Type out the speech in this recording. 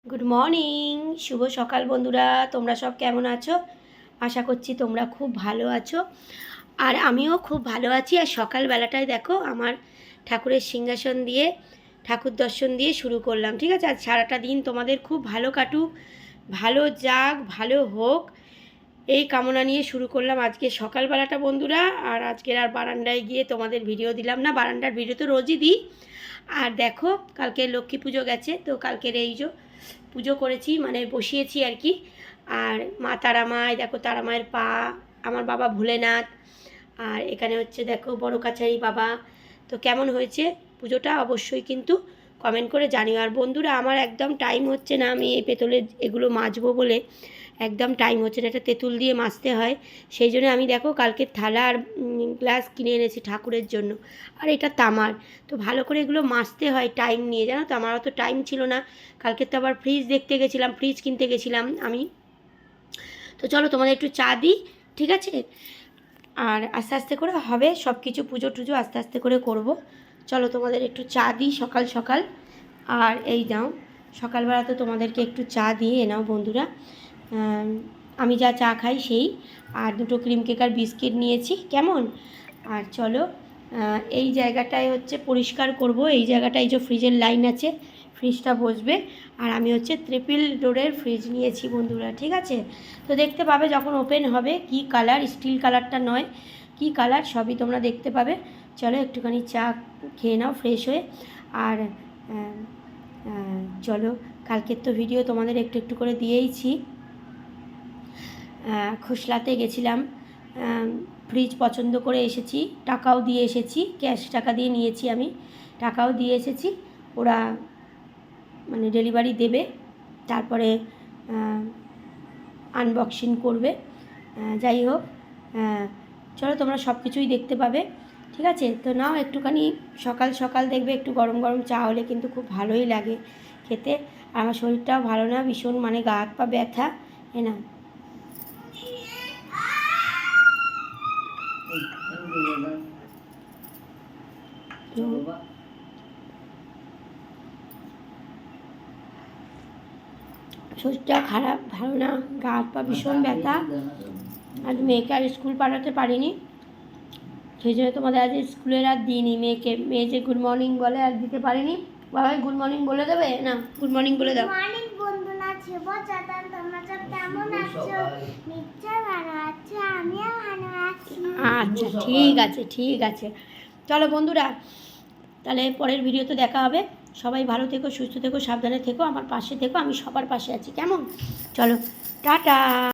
Good morning, শুভ সকাল বন্ধুরা। তোমরা সব কেমন আছো? আশা করছি তোমরা খুব ভালো আছো, আর আমিও খুব ভালো আছি। আর সকালবেলাটায় দেখো আমার ঠাকুরের সিংহাসন দিয়ে ঠাকুর দর্শন দিয়ে শুরু করলাম। ঠিক আছে, আজ সারাটা দিন তোমাদের খুব ভালো কাটুক, ভালো যাক, ভালো হোক, এই কামনা নিয়ে শুরু করলাম আজকে সকালবেলাটা বন্ধুরা। আর আজকের আর বারান্দায় গিয়ে তোমাদের ভিডিও দিলাম না, বারান্দার ভিডিও তো রোজই দিই। আর দেখো কালকে লক্ষ্মী পুজো গেছে, তো কালকের এই যে পুজো করেছি, মানে বসিয়েছি আর কি। আর মা তারামায়, দেখো তারামায়ের পা, আমার বাবা ভোলেনাথ, আর এখানে হচ্ছে দেখো বড় কাছারি বাবা। তো কেমন হয়েছে পুজোটা অবশ্যই কিন্তু কমেন্ট করে জানিও। আর বন্ধুরা আমার একদম টাইম হচ্ছে না, আমি এই পেতলের এগুলো মাজবো বলে একদম টাইম হচ্ছে না, এটা তেঁতুল দিয়ে মাজতে হয়। সেই জন্য আমি দেখো কালকে থালা আর গ্লাস কিনে এনেছি ঠাকুরের জন্য, আর এটা তামার। তো ভালো করে এগুলো মাজতে হয় টাইম নিয়ে, জানো তো। আমার অত টাইম ছিল না, কালকে তো আবার ফ্রিজ দেখতে গেছিলাম, ফ্রিজ কিনতে গেছিলাম আমি। তো চলো তোমাদের একটু চা দিই, ঠিক আছে। আর আস্তে আস্তে করে হবে সব কিছু, পুজো টুজো আস্তে আস্তে করে করব। চলো তোমাদের একটু চা দিই সকাল সকাল। আর এই নাও, সকালবেলা তো তোমাদেরকে একটু চা দিয়ে নাও বন্ধুরা। আমি যা চা খাই সেই, আর দুটো ক্রিম কেক আর বিস্কিট নিয়েছি, কেমন। আর চলো এই জায়গাটায় হচ্ছে পরিষ্কার করব, এই জায়গাটায় যে ফ্রিজের লাইন আছে, ফ্রিজটা বসবে। আর আমি হচ্ছে ট্রিপল ডোরের ফ্রিজ নিয়েছি বন্ধুরা, ঠিক আছে। তো দেখতে পাবে যখন ওপেন হবে কি কালার, স্টিল কালারটা নয়, কি কালার সবই তোমরা দেখতে পাবে। চলো একটুখানি চা খেয়ে নাও ফ্রেশ হয়ে। আর চলো, কালকের তো ভিডিও তোমাদের একটু একটু করে দিয়েইছি। খোসলাতে গেছিলাম, ফ্রিজ পছন্দ করে এসেছি, টাকাও দিয়ে এসেছি, ক্যাশ টাকা দিয়ে নিয়েছি আমি, টাকাও দিয়ে এসেছি। ওরা মানে ডেলিভারি দেবে, তারপরে আনবক্সিং করবে। যাই হোক, চলো তোমরা সব কিছুই দেখতে পাবে, ঠিক আছে। তো নাও একটুখানি সকাল সকাল দেখবে একটু গরম গরম চা হলে কিন্তু খুব ভালোই লাগে খেতে। আর আমার শরীরটাও ভালো না, ভীষণ মানে গা হাত পা ব্যথা, না। শরীরটা খারাপ, ভালো না, গা হাত পা ভীষণ ব্যথা। আজ মেয়েকে আর স্কুল পাঠাতে পারিনি, সেই জন্য তোমাদের আজ স্কুলের আর দিইনি মেয়েকে। মেয়ে যে গুড মর্নিং বলে আর দিতে পারিনি। বাবাই গুড মর্নিং বলে দেবে না, গুড মর্নিং বলে দাও। মর্নিং বন্ধুরা, শুভ সকাল। তোমরা সব কেমন আছো? নিশ্চয় ভালো আছো, আমিও ভালো আছি। আচ্ছা ঠিক আছে, ঠিক আছে। চলো বন্ধুরা, তাহলে পরের ভিডিওতে দেখা হবে। সবাই ভালো থেকো, সুস্থ থেকো, সাবধানে থেকো, আমার পাশে থেকো, আমি সবার পাশে আছি, কেমন। চলো টাটা।